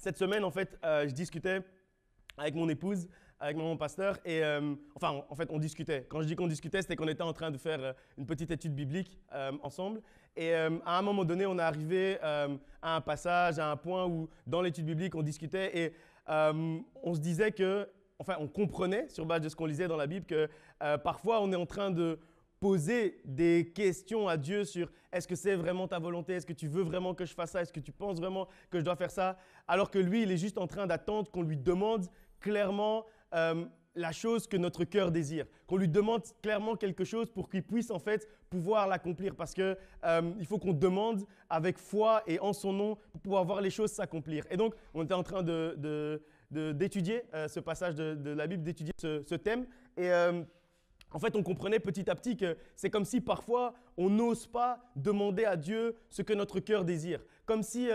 Cette semaine, en fait, je discutais avec mon épouse, avec mon pasteur, et en fait, on discutait. Quand je dis qu'on discutait, c'était qu'on était en train de faire une petite étude biblique ensemble. Et à un moment donné, on est arrivé à un passage, à un point où, dans l'étude biblique, on discutait et on se disait que, enfin, on comprenait, sur base de ce qu'on lisait dans la Bible, que parfois, on est en train de poser des questions à Dieu sur est-ce que c'est vraiment ta volonté, est-ce que tu veux vraiment que je fasse ça, est-ce que tu penses vraiment que je dois faire ça, alors que lui, il est juste en train d'attendre qu'on lui demande clairement la chose que notre cœur désire, qu'on lui demande clairement quelque chose pour qu'il puisse en fait pouvoir l'accomplir, parce que il faut qu'on demande avec foi et en son nom pour pouvoir voir les choses s'accomplir. Et donc, on était en train d'étudier ce passage de la Bible, d'étudier ce thème, et en fait, on comprenait petit à petit que c'est comme si parfois on n'ose pas demander à Dieu ce que notre cœur désire. Comme si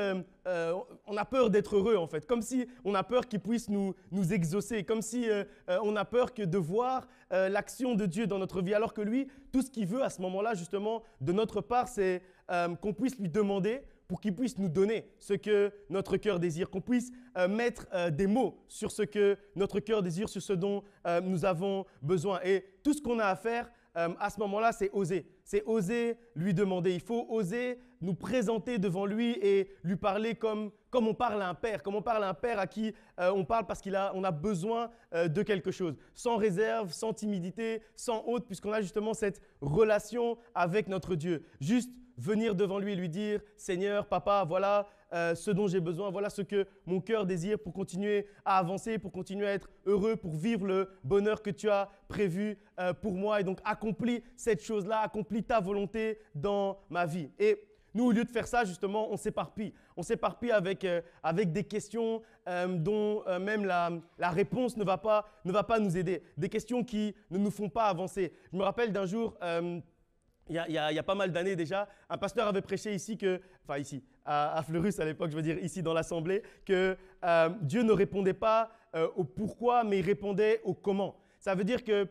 on a peur d'être heureux en fait. Comme si on a peur qu'il puisse nous exaucer. Comme si on a peur de voir l'action de Dieu dans notre vie. Alors que lui, tout ce qu'il veut à ce moment-là justement de notre part, c'est qu'on puisse lui demander pour qu'il puisse nous donner ce que notre cœur désire, qu'on puisse mettre des mots sur ce que notre cœur désire, sur ce dont nous avons besoin. Et tout ce qu'on a à faire à ce moment-là, c'est oser. C'est oser lui demander. Il faut oser nous présenter devant lui et lui parler comme on parle à un père, comme on parle à un père à qui on parle parce qu'on a besoin de quelque chose. Sans réserve, sans timidité, sans honte, puisqu'on a justement cette relation avec notre Dieu. Juste venir devant lui et lui dire « Seigneur, Papa, voilà ce dont j'ai besoin, voilà ce que mon cœur désire pour continuer à avancer, pour continuer à être heureux, pour vivre le bonheur que tu as prévu pour moi. Et donc, accomplis cette chose-là, accomplis ta volonté dans ma vie. » Et nous, au lieu de faire ça, justement, on s'éparpille. On s'éparpille avec des questions dont même la réponse ne va pas nous aider. Des questions qui ne nous font pas avancer. Je me rappelle d'un jour… Il y a pas mal d'années déjà, un pasteur avait prêché ici, à Fleurus à l'époque, je veux dire ici dans l'assemblée, que Dieu ne répondait pas au pourquoi, mais il répondait au comment. Ça veut dire qu'il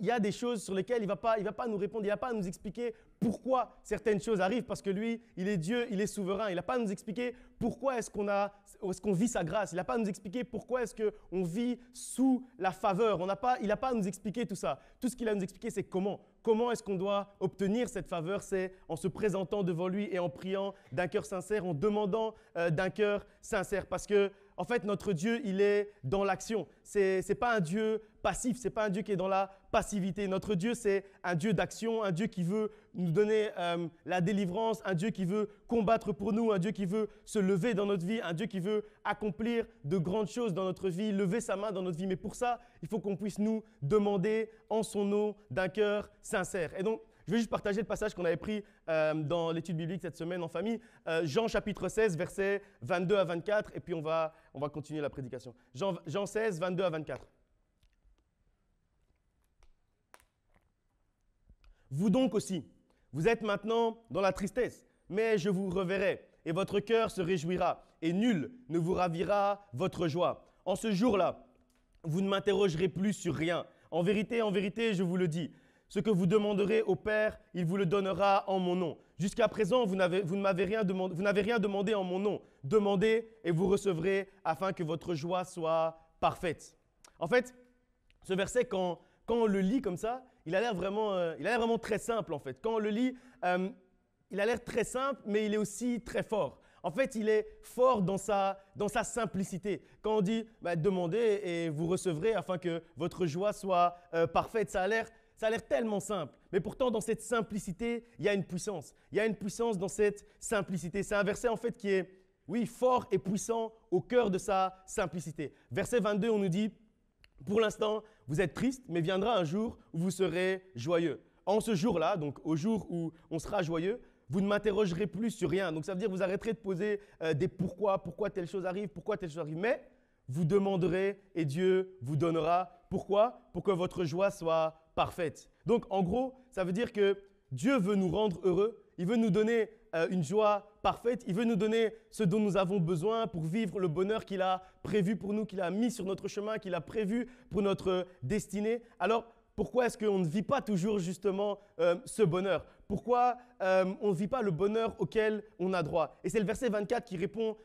y a des choses sur lesquelles il ne va pas nous répondre, il ne va pas nous expliquer pourquoi certaines choses arrivent, parce que lui, il est Dieu, il est souverain. Il n'a pas à nous expliquer pourquoi est-ce qu'on vit sa grâce. Il n'a pas à nous expliquer pourquoi est-ce qu'on vit sous la faveur. Il n'a pas à nous expliquer tout ça. Tout ce qu'il a à nous expliquer, c'est comment. Comment est-ce qu'on doit obtenir cette faveur? C'est en se présentant devant lui et en priant d'un cœur sincère, en demandant d'un cœur sincère. Parce que, en fait, notre Dieu, il est dans l'action. Ce n'est pas un Dieu passif, ce n'est pas un Dieu qui est dans la passivité. Notre Dieu, c'est un Dieu d'action, un Dieu qui veut nous donner la délivrance, un Dieu qui veut combattre pour nous, un Dieu qui veut se lever dans notre vie, un Dieu qui veut accomplir de grandes choses dans notre vie, lever sa main dans notre vie. Mais pour ça, il faut qu'on puisse nous demander en son nom d'un cœur sincère. Et donc, je vais juste partager le passage qu'on avait pris dans l'étude biblique cette semaine en famille. Jean chapitre 16, versets 22 à 24, et puis on va continuer la prédication. Jean 16, 22 à 24. Vous donc aussi, vous êtes maintenant dans la tristesse, mais je vous reverrai, et votre cœur se réjouira, et nul ne vous ravira votre joie. En ce jour-là, vous ne m'interrogerez plus sur rien. En vérité, je vous le dis, ce que vous demanderez au Père, il vous le donnera en mon nom. Jusqu'à présent, vous n'avez rien demandé en mon nom. Demandez et vous recevrez afin que votre joie soit parfaite. En fait, ce verset, quand on le lit comme ça, il a l'air vraiment très simple en fait. Quand on le lit, il a l'air très simple, mais il est aussi très fort. En fait, il est fort dans sa simplicité. Quand on dit demandez et vous recevrez afin que votre joie soit parfaite, ça a l'air tellement simple. Mais pourtant, dans cette simplicité, il y a une puissance. Il y a une puissance dans cette simplicité. C'est un verset en fait qui est, oui, fort et puissant au cœur de sa simplicité. Verset 22, on nous dit « Pour l'instant, vous êtes triste, mais viendra un jour où vous serez joyeux. En ce jour-là, donc au jour où on sera joyeux, vous ne m'interrogerez plus sur rien. » Donc ça veut dire que vous arrêterez de poser des pourquoi telle chose arrive, mais vous demanderez et Dieu vous donnera. Pourquoi? Pour que votre joie soit parfaite. Donc en gros, ça veut dire que Dieu veut nous rendre heureux, il veut nous donner une joie parfaite, il veut nous donner ce dont nous avons besoin pour vivre le bonheur qu'il a prévu pour nous, qu'il a mis sur notre chemin, qu'il a prévu pour notre destinée. Alors, pourquoi est-ce qu'on ne vit pas toujours justement ce bonheur? Pourquoi on ne vit pas le bonheur auquel on a droit? Et c'est le verset 24 qui répond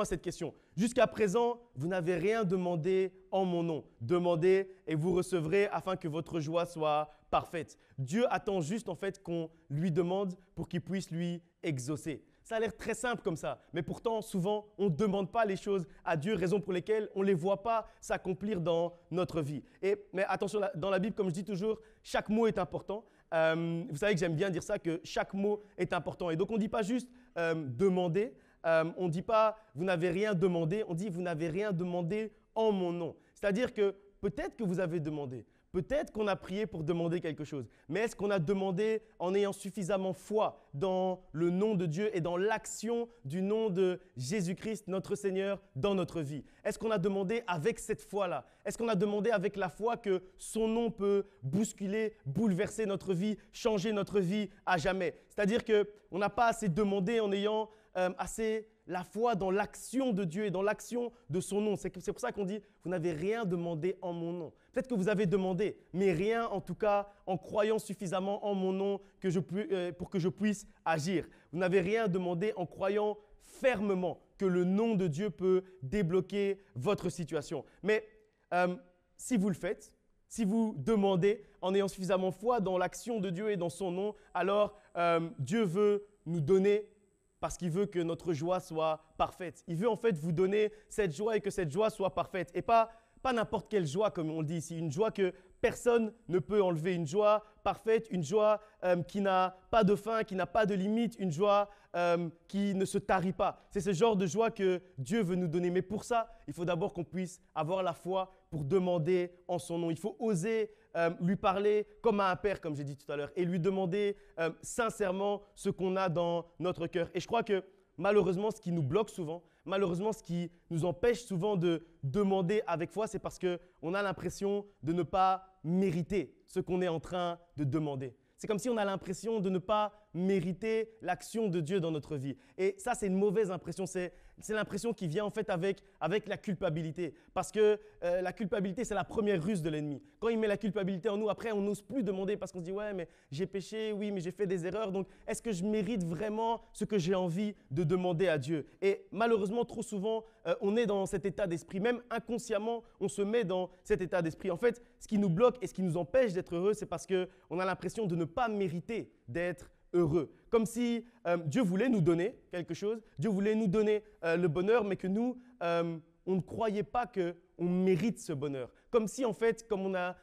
à cette question. Jusqu'à présent, vous n'avez rien demandé en mon nom. Demandez et vous recevrez afin que votre joie soit parfaite. Dieu attend juste en fait qu'on lui demande pour qu'il puisse lui exaucer. Ça a l'air très simple comme ça, mais pourtant souvent on ne demande pas les choses à Dieu, raison pour lesquelles on ne les voit pas s'accomplir dans notre vie. Mais attention, dans la Bible, comme je dis toujours, chaque mot est important. Vous savez que j'aime bien dire ça, que chaque mot est important. Et donc on ne dit pas juste demander, on ne dit pas vous n'avez rien demandé, on dit vous n'avez rien demandé en mon nom. C'est-à-dire que peut-être que vous avez demandé. Peut-être qu'on a prié pour demander quelque chose, mais est-ce qu'on a demandé en ayant suffisamment foi dans le nom de Dieu et dans l'action du nom de Jésus-Christ, notre Seigneur, dans notre vie? Est-ce qu'on a demandé avec cette foi-là? Est-ce qu'on a demandé avec la foi que son nom peut bousculer, bouleverser notre vie, changer notre vie à jamais? C'est-à-dire qu'on n'a pas assez demandé en ayant assez la foi dans l'action de Dieu et dans l'action de son nom. C'est pour ça qu'on dit, vous n'avez rien demandé en mon nom. Peut-être que vous avez demandé, mais rien en tout cas en croyant suffisamment en mon nom pour que je puisse agir. Vous n'avez rien demandé en croyant fermement que le nom de Dieu peut débloquer votre situation. Mais si vous le faites, si vous demandez en ayant suffisamment foi dans l'action de Dieu et dans son nom, alors Dieu veut nous donner parce qu'il veut que notre joie soit parfaite. Il veut en fait vous donner cette joie et que cette joie soit parfaite. Et pas n'importe quelle joie comme on le dit ici, une joie que personne ne peut enlever, une joie parfaite, une joie qui n'a pas de fin, qui n'a pas de limite, une joie qui ne se tarit pas. C'est ce genre de joie que Dieu veut nous donner. Mais pour ça, il faut d'abord qu'on puisse avoir la foi pour demander en son nom. Il faut oser lui parler comme à un père, comme j'ai dit tout à l'heure, et lui demander sincèrement ce qu'on a dans notre cœur. Et je crois que malheureusement, ce qui nous bloque souvent, malheureusement, ce qui nous empêche souvent de demander avec foi, c'est parce qu'on a l'impression de ne pas mériter ce qu'on est en train de demander. C'est comme si on a l'impression de ne pas mériter l'action de Dieu dans notre vie. Et ça, c'est une mauvaise impression. C'est l'impression qui vient en fait avec la culpabilité. Parce que la culpabilité, c'est la première ruse de l'ennemi. Quand il met la culpabilité en nous, après, on n'ose plus demander parce qu'on se dit « Ouais, mais j'ai péché, oui, mais j'ai fait des erreurs. Donc, est-ce que je mérite vraiment ce que j'ai envie de demander à Dieu ?» Et malheureusement, trop souvent, on est dans cet état d'esprit. Même inconsciemment, on se met dans cet état d'esprit. En fait, ce qui nous bloque et ce qui nous empêche d'être heureux, c'est parce qu'on a l'impression de ne pas mériter d'être heureux. Comme si Dieu voulait nous donner quelque chose, Dieu voulait nous donner le bonheur, mais que nous, on ne croyait pas qu'on mérite ce bonheur. Comme si, en fait, comme on a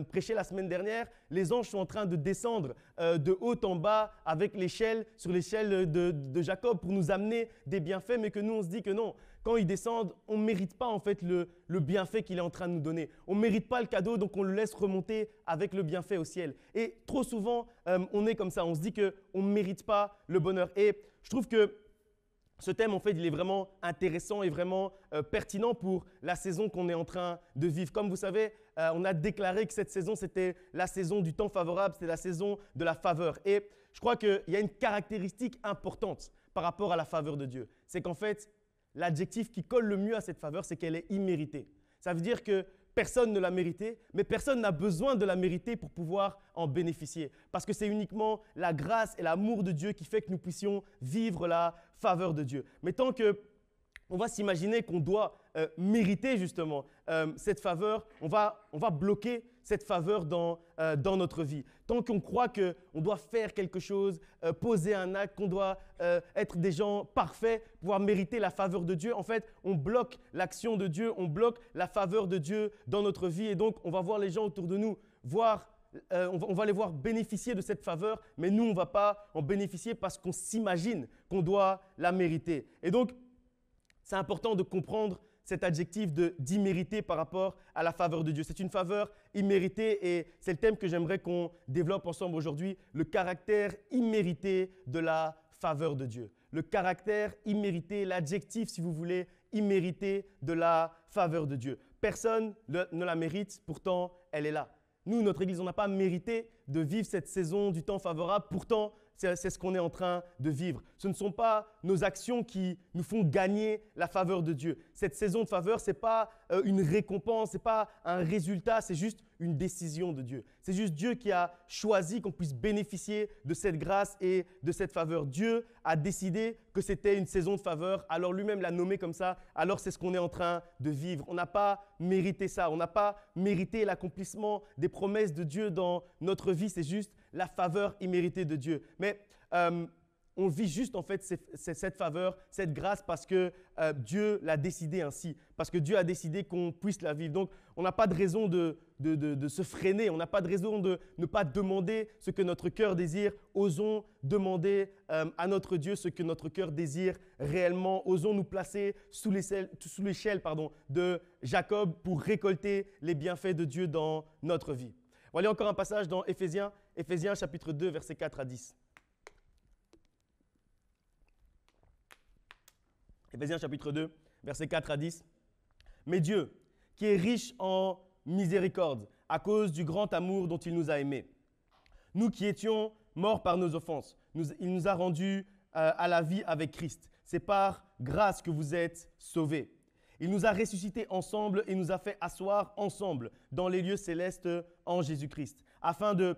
prêché la semaine dernière, les anges sont en train de descendre de haut en bas avec l'échelle, sur l'échelle de Jacob pour nous amener des bienfaits, mais que nous, on se dit que non. Quand ils descendent, on ne mérite pas en fait le bienfait qu'il est en train de nous donner. On ne mérite pas le cadeau, donc on le laisse remonter avec le bienfait au ciel. Et trop souvent, on est comme ça. On se dit qu'on ne mérite pas le bonheur. Et je trouve que ce thème, en fait, il est vraiment intéressant et vraiment pertinent pour la saison qu'on est en train de vivre. Comme vous savez, on a déclaré que cette saison, c'était la saison du temps favorable, c'était la saison de la faveur. Et je crois qu'il y a une caractéristique importante par rapport à la faveur de Dieu. C'est qu'en fait, l'adjectif qui colle le mieux à cette faveur, c'est qu'elle est imméritée. Ça veut dire que personne ne l'a méritée, mais personne n'a besoin de la mériter pour pouvoir en bénéficier. Parce que c'est uniquement la grâce et l'amour de Dieu qui fait que nous puissions vivre la faveur de Dieu. Mais tant qu'on va s'imaginer qu'on doit mériter justement cette faveur, on va bloquer cette faveur dans notre vie. Tant qu'on croit qu'on doit faire quelque chose, poser un acte, qu'on doit être des gens parfaits, pouvoir mériter la faveur de Dieu, en fait, on bloque l'action de Dieu, on bloque la faveur de Dieu dans notre vie. Et donc, on va voir les gens autour de nous, on va les voir bénéficier de cette faveur, mais nous, on ne va pas en bénéficier parce qu'on s'imagine qu'on doit la mériter. Et donc, c'est important de comprendre cet adjectif d'immérité par rapport à la faveur de Dieu. C'est une faveur imméritée et c'est le thème que j'aimerais qu'on développe ensemble aujourd'hui, le caractère immérité de la faveur de Dieu. Le caractère immérité, l'adjectif, si vous voulez, immérité de la faveur de Dieu. Personne ne la mérite, pourtant elle est là. Nous, notre Église, on n'a pas mérité de vivre cette saison du temps favorable, pourtant c'est ce qu'on est en train de vivre. Ce ne sont pas nos actions qui nous font gagner la faveur de Dieu. Cette saison de faveur, ce n'est pas une récompense, ce n'est pas un résultat, c'est juste une décision de Dieu. C'est juste Dieu qui a choisi qu'on puisse bénéficier de cette grâce et de cette faveur. Dieu a décidé que c'était une saison de faveur, alors lui-même l'a nommé comme ça, alors c'est ce qu'on est en train de vivre. On n'a pas mérité ça, on n'a pas mérité l'accomplissement des promesses de Dieu dans notre vie, c'est juste la faveur imméritée de Dieu. Mais on vit juste en fait cette faveur, cette grâce parce que Dieu l'a décidé ainsi, parce que Dieu a décidé qu'on puisse la vivre. Donc, on n'a pas de raison de se freiner, on n'a pas de raison de ne pas demander ce que notre cœur désire. Osons demander à notre Dieu ce que notre cœur désire réellement. Osons nous placer sous l'échelle de Jacob pour récolter les bienfaits de Dieu dans notre vie. On va lire encore un passage dans Éphésiens chapitre 2, versets 4 à 10. Éphésiens chapitre 2, versets 4 à 10. « Mais Dieu, qui est riche en miséricorde, à cause du grand amour dont il nous a aimés, nous qui étions morts par nos offenses, il nous a rendus à la vie avec Christ. C'est par grâce que vous êtes sauvés. Il nous a ressuscités ensemble et nous a fait asseoir ensemble dans les lieux célestes en Jésus-Christ, afin de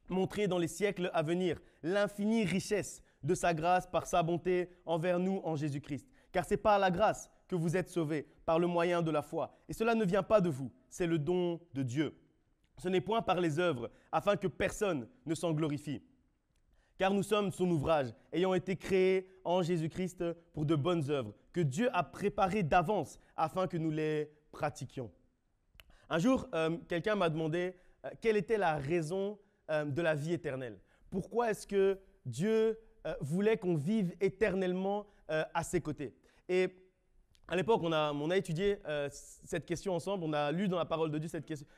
montrer dans les siècles à venir l'infinie richesse de sa grâce par sa bonté envers nous en Jésus-Christ. Car c'est par la grâce que vous êtes sauvés, par le moyen de la foi. Et cela ne vient pas de vous, c'est le don de Dieu. Ce n'est point par les œuvres, afin que personne ne s'en glorifie. Car nous sommes son ouvrage, ayant été créés en Jésus-Christ pour de bonnes œuvres, que Dieu a préparées d'avance afin que nous les pratiquions. » Un jour, quelqu'un m'a demandé quelle était la raison de la vie éternelle. Pourquoi est-ce que Dieu voulait qu'on vive éternellement à ses côtés? Et à l'époque, on a étudié cette question ensemble, on a lu dans la parole de Dieu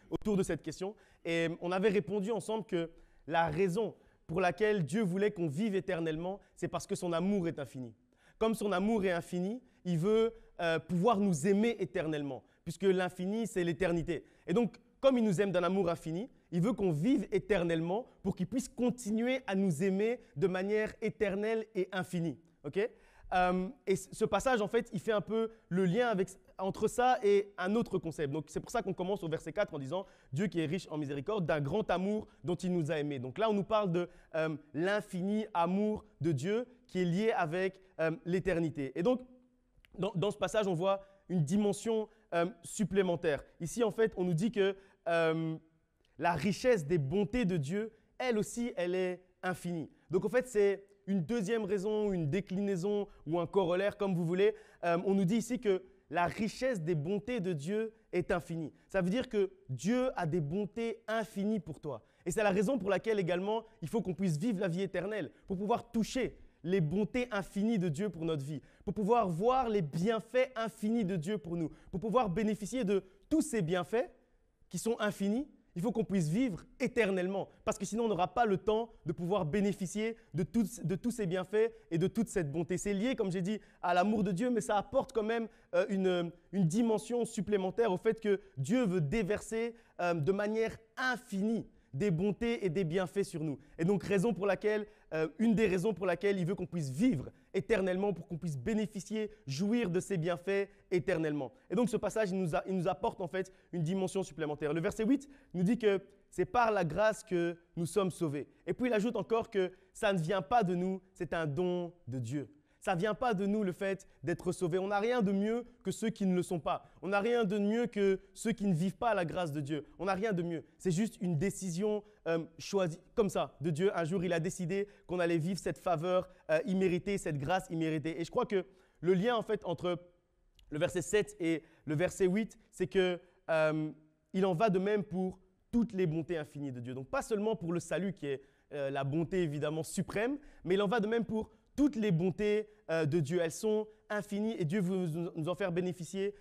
autour de cette question, et on avait répondu ensemble que la raison pour laquelle Dieu voulait qu'on vive éternellement, c'est parce que son amour est infini. Comme son amour est infini, il veut pouvoir nous aimer éternellement, puisque l'infini, c'est l'éternité. Et donc, comme il nous aime d'un amour infini, il veut qu'on vive éternellement pour qu'il puisse continuer à nous aimer de manière éternelle et infinie. Okay? Et ce passage, en fait, il fait un peu le lien entre ça et un autre concept. Donc, c'est pour ça qu'on commence au verset 4 en disant « Dieu qui est riche en miséricorde, d'un grand amour dont il nous a aimés ». Donc là, on nous parle de l'infini amour de Dieu qui est lié avec l'éternité. Et donc, dans ce passage, on voit une dimension supplémentaire. Ici, en fait, on nous dit que la richesse des bontés de Dieu, elle aussi, elle est infinie. Donc, en fait, c'est une deuxième raison, une déclinaison ou un corollaire, comme vous voulez. On nous dit ici que la richesse des bontés de Dieu est infinie. Ça veut dire que Dieu a des bontés infinies pour toi. Et c'est la raison pour laquelle également, il faut qu'on puisse vivre la vie éternelle, pour pouvoir toucher les bontés infinies de Dieu pour notre vie, pour pouvoir voir les bienfaits infinis de Dieu pour nous, pour pouvoir bénéficier de tous ces bienfaits qui sont infinis. Il faut qu'on puisse vivre éternellement parce que sinon on n'aura pas le temps de pouvoir bénéficier de tous ces bienfaits et de toute cette bonté. C'est lié, comme j'ai dit, à l'amour de Dieu, mais ça apporte quand même une dimension supplémentaire au fait que Dieu veut déverser de manière infinie des bontés et des bienfaits sur nous. Et donc, une des raisons pour laquelle il veut qu'on puisse vivre éternellement, pour qu'on puisse bénéficier, jouir de ces bienfaits éternellement. Et donc, ce passage, il nous apporte en fait une dimension supplémentaire. Le verset 8 nous dit que c'est par la grâce que nous sommes sauvés. Et puis, il ajoute encore que ça ne vient pas de nous, c'est un don de Dieu. Ça ne vient pas de nous le fait d'être sauvés. On n'a rien de mieux que ceux qui ne le sont pas. On n'a rien de mieux que ceux qui ne vivent pas la grâce de Dieu. On n'a rien de mieux. C'est juste une décision choisie comme ça de Dieu. Un jour, il a décidé qu'on allait vivre cette faveur imméritée, cette grâce imméritée. Et je crois que le lien en fait entre le verset 7 et le verset 8, c'est qu'il en va de même pour toutes les bontés infinies de Dieu. Donc pas seulement pour le salut qui est la bonté évidemment suprême, mais il en va de même pour toutes les bontés de Dieu, elles sont infinies et Dieu veut nous en faire bénéficier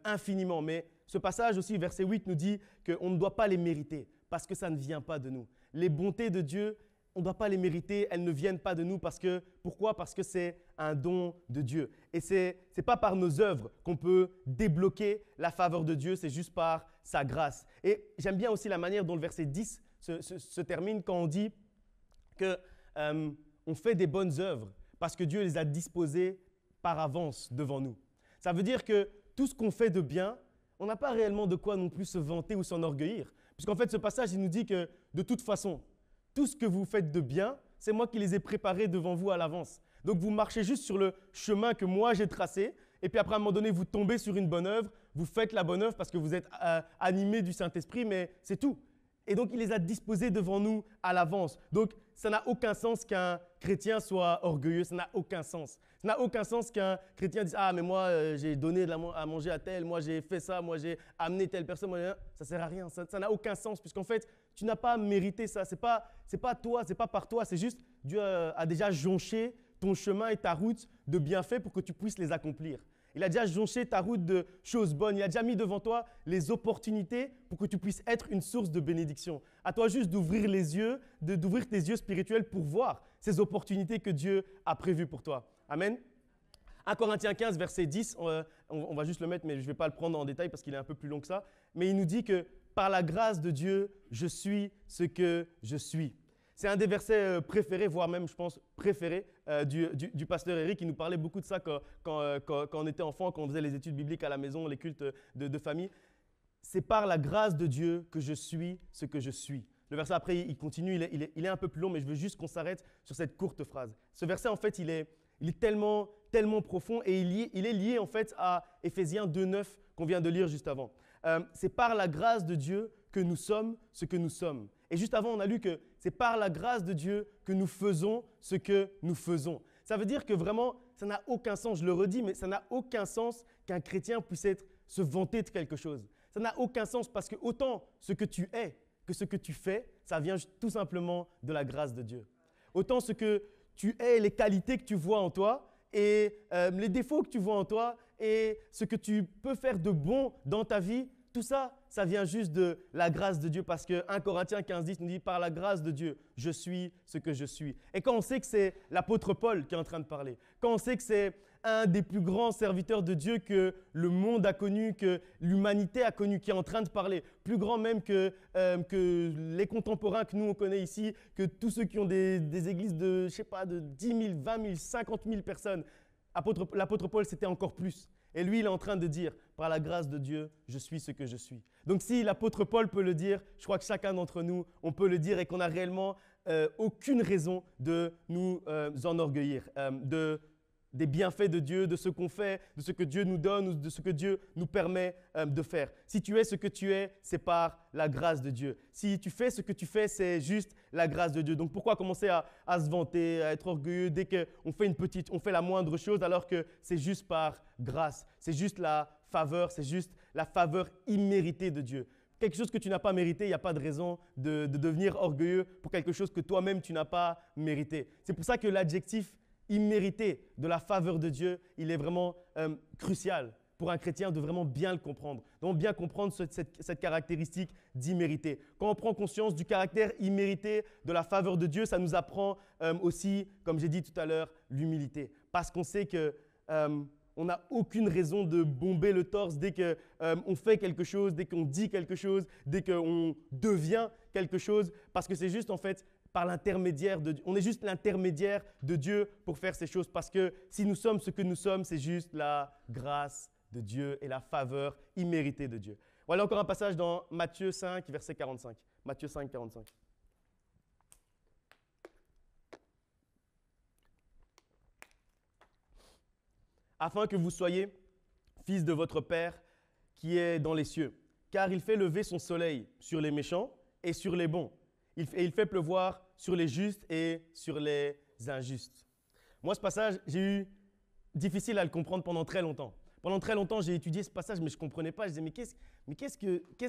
infiniment. Mais ce passage aussi, verset 8, nous dit qu'on ne doit pas les mériter parce que ça ne vient pas de nous. Les bontés de Dieu, on ne doit pas les mériter, elles ne viennent pas de nous. Pourquoi? Parce que c'est un don de Dieu. Et ce n'est pas par nos œuvres qu'on peut débloquer la faveur de Dieu, c'est juste par sa grâce. Et j'aime bien aussi la manière dont le verset 10 se termine quand on dit que on fait des bonnes œuvres parce que Dieu les a disposées par avance devant nous. Ça veut dire que tout ce qu'on fait de bien, on n'a pas réellement de quoi non plus se vanter ou s'enorgueillir. Puisqu'en fait, ce passage, il nous dit que de toute façon, tout ce que vous faites de bien, c'est moi qui les ai préparés devant vous à l'avance. Donc vous marchez juste sur le chemin que moi j'ai tracé, et puis après à un moment donné, vous tombez sur une bonne œuvre, vous faites la bonne œuvre parce que vous êtes animé du Saint-Esprit, mais c'est tout. Et donc il les a disposés devant nous à l'avance. Donc ça n'a aucun sens qu'un chrétien soit orgueilleux, ça n'a aucun sens. Ça n'a aucun sens qu'un chrétien dise « Ah, mais moi, j'ai donné à manger à tel, moi, j'ai fait ça, moi, j'ai amené telle personne. » Ça ne sert à rien, ça n'a aucun sens, puisqu'en fait, tu n'as pas mérité ça. Ce n'est pas toi, ce n'est pas par toi, c'est juste Dieu a déjà jonché ton chemin et ta route de bienfaits pour que tu puisses les accomplir. Il a déjà jonché ta route de choses bonnes. Il a déjà mis devant toi les opportunités pour que tu puisses être une source de bénédiction. À toi juste d'ouvrir les yeux, d'ouvrir tes yeux spirituels pour voir ces opportunités que Dieu a prévues pour toi. Amen. 1 Corinthiens 15, verset 10, on va juste le mettre, mais je ne vais pas le prendre en détail parce qu'il est un peu plus long que ça. Mais il nous dit que par la grâce de Dieu, je suis ce que je suis. C'est un des versets préférés, voire même, je pense, préférés du pasteur Eric. Il nous parlait beaucoup de ça quand on était enfant, quand on faisait les études bibliques à la maison, les cultes de famille. C'est par la grâce de Dieu que je suis ce que je suis. Le verset après, il continue, il est un peu plus long, mais je veux juste qu'on s'arrête sur cette courte phrase. Ce verset, en fait, il est tellement, tellement profond et il est lié en fait à Éphésiens 2,9 qu'on vient de lire juste avant. C'est par la grâce de Dieu que nous sommes ce que nous sommes. Et juste avant, on a lu que c'est par la grâce de Dieu que nous faisons ce que nous faisons. Ça veut dire que vraiment, ça n'a aucun sens, je le redis, mais ça n'a aucun sens qu'un chrétien puisse se vanter de quelque chose. Ça n'a aucun sens parce que autant ce que tu es que ce que tu fais, ça vient tout simplement de la grâce de Dieu. Autant ce que tu es, les qualités que tu vois en toi et les défauts que tu vois en toi et ce que tu peux faire de bon dans ta vie, tout ça, ça vient juste de la grâce de Dieu parce que 1 Corinthiens 15, 10 nous dit « Par la grâce de Dieu, je suis ce que je suis ». Et quand on sait que c'est l'apôtre Paul qui est en train de parler, quand on sait que c'est un des plus grands serviteurs de Dieu que le monde a connu, que l'humanité a connu, qui est en train de parler, plus grand même que les contemporains que nous on connaît ici, que tous ceux qui ont des églises de, je sais pas, de 10 000, 20 000, 50 000 personnes. L'apôtre Paul, c'était encore plus. Et lui, il est en train de dire, par la grâce de Dieu, je suis ce que je suis. Donc si l'apôtre Paul peut le dire, je crois que chacun d'entre nous, on peut le dire et qu'on n'a réellement aucune raison de nous enorgueillir, des bienfaits de Dieu, de ce qu'on fait, de ce que Dieu nous donne ou de ce que Dieu nous permet de faire. Si tu es ce que tu es, c'est par la grâce de Dieu. Si tu fais ce que tu fais, c'est juste la grâce de Dieu. Donc pourquoi commencer à se vanter, à être orgueilleux dès qu'on fait on fait la moindre chose alors que c'est juste par grâce. C'est juste la faveur, c'est juste la faveur imméritée de Dieu. Quelque chose que tu n'as pas mérité, il n'y a pas de raison de devenir orgueilleux pour quelque chose que toi-même tu n'as pas mérité. C'est pour ça que l'adjectif immérité de la faveur de Dieu, il est vraiment crucial pour un chrétien de vraiment bien le comprendre, de bien comprendre cette caractéristique d'immérité. Quand on prend conscience du caractère immérité de la faveur de Dieu, ça nous apprend aussi, comme j'ai dit tout à l'heure, l'humilité. Parce qu'on sait qu'on n'a aucune raison de bomber le torse dès qu'on fait quelque chose, dès qu'on dit quelque chose, dès qu'on devient quelque chose, parce que c'est juste en fait par l'intermédiaire de Dieu. On est juste l'intermédiaire de Dieu pour faire ces choses parce que si nous sommes ce que nous sommes, c'est juste la grâce de Dieu et la faveur imméritée de Dieu. Voilà encore un passage dans Matthieu 5, verset 45. Matthieu 5, 45. Afin que vous soyez fils de votre Père qui est dans les cieux, car il fait lever son soleil sur les méchants et sur les bons. Et il fait pleuvoir sur les justes et sur les injustes. Moi, ce passage, j'ai eu difficile à le comprendre pendant très longtemps. Pendant très longtemps, j'ai étudié ce passage, mais je ne comprenais pas. Je disais, mais qu'est-ce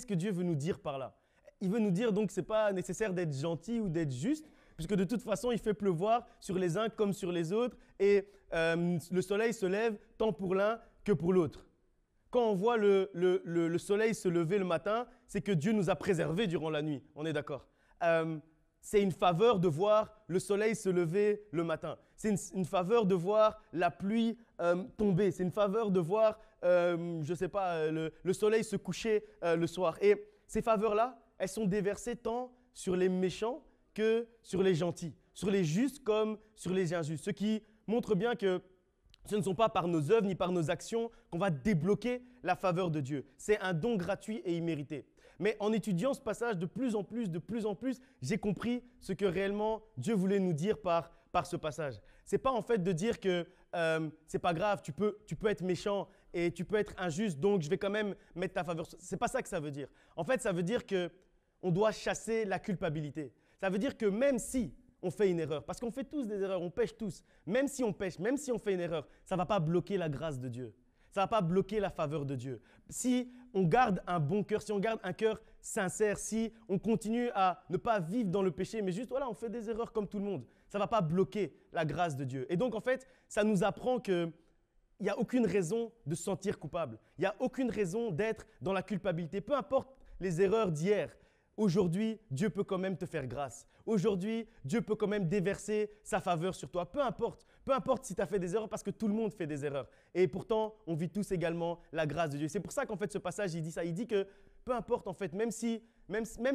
que Dieu veut nous dire par là? Il veut nous dire donc que ce n'est pas nécessaire d'être gentil ou d'être juste, puisque de toute façon, il fait pleuvoir sur les uns comme sur les autres, et le soleil se lève tant pour l'un que pour l'autre. Quand on voit le soleil se lever le matin, c'est que Dieu nous a préservés durant la nuit. On est d'accord? C'est une faveur de voir le soleil se lever le matin. C'est une faveur de voir la pluie tomber. C'est une faveur de voir, je ne sais pas, le soleil se coucher le soir. Et ces faveurs-là, elles sont déversées tant sur les méchants que sur les gentils. sur les justes comme sur les injustes. Ce qui montre bien que ce ne sont pas par nos œuvres ni par nos actions qu'on va débloquer la faveur de Dieu. C'est un don gratuit et immérité. Mais en étudiant ce passage de plus en plus, j'ai compris ce que réellement Dieu voulait nous dire par ce passage. Ce n'est pas en fait de dire que c'est pas grave, tu peux être méchant et tu peux être injuste, donc je vais quand même mettre ta faveur. Ce n'est pas ça que ça veut dire. En fait, ça veut dire qu'on doit chasser la culpabilité. Ça veut dire que même si on fait une erreur, parce qu'on fait tous des erreurs, on pêche tous, même si on pêche, même si on fait une erreur, ça ne va pas bloquer la grâce de Dieu. Ça ne va pas bloquer la faveur de Dieu. Si on garde un bon cœur, si on garde un cœur sincère, si on continue à ne pas vivre dans le péché, mais juste, voilà, on fait des erreurs comme tout le monde, ça ne va pas bloquer la grâce de Dieu. Et donc, en fait, ça nous apprend qu'il n'y a aucune raison de se sentir coupable. Il n'y a aucune raison d'être dans la culpabilité. Peu importe les erreurs d'hier, aujourd'hui, Dieu peut quand même te faire grâce. Aujourd'hui, Dieu peut quand même déverser sa faveur sur toi. Peu importe si tu as fait des erreurs, parce que tout le monde fait des erreurs. Et pourtant, on vit tous également la grâce de Dieu. C'est pour ça qu'en fait, ce passage, il dit ça. Il dit que peu importe, en fait, même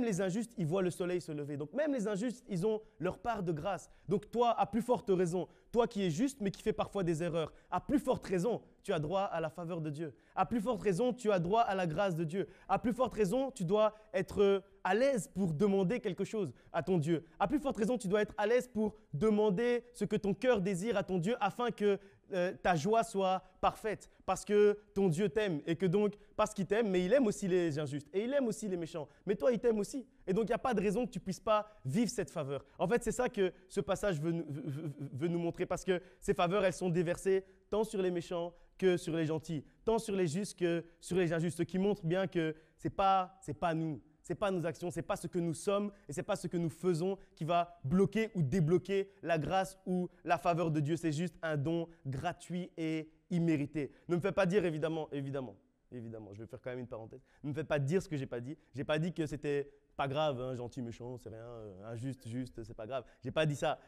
les injustes, ils voient le soleil se lever. Donc, même les injustes, ils ont leur part de grâce. Donc, toi, à plus forte raison, toi qui es juste, mais qui fais parfois des erreurs, à plus forte raison, tu as droit à la faveur de Dieu. À plus forte raison, tu as droit à la grâce de Dieu. À plus forte raison, tu dois être à l'aise pour demander quelque chose à ton Dieu. À plus forte raison, tu dois être à l'aise pour demander ce que ton cœur désire à ton Dieu afin que ta joie soit parfaite, parce que ton Dieu t'aime et que donc, parce qu'il t'aime, mais il aime aussi les injustes et il aime aussi les méchants. Mais toi, il t'aime aussi. Et donc, il n'y a pas de raison que tu ne puisses pas vivre cette faveur. En fait, c'est ça que ce passage veut nous montrer, parce que ces faveurs, elles sont déversées tant sur les méchants que sur les gentils, tant sur les justes que sur les injustes, ce qui montre bien que ce n'est pas nous. Ce n'est pas nos actions, ce n'est pas ce que nous sommes et ce n'est pas ce que nous faisons qui va bloquer ou débloquer la grâce ou la faveur de Dieu. C'est juste un don gratuit et immérité. Ne me fais pas dire, évidemment, je vais faire quand même une parenthèse. Ne me fais pas dire ce que je n'ai pas dit. Je n'ai pas dit que c'était pas grave, hein, gentil, méchant, c'est rien, injuste, juste, c'est pas grave. Je n'ai pas dit ça.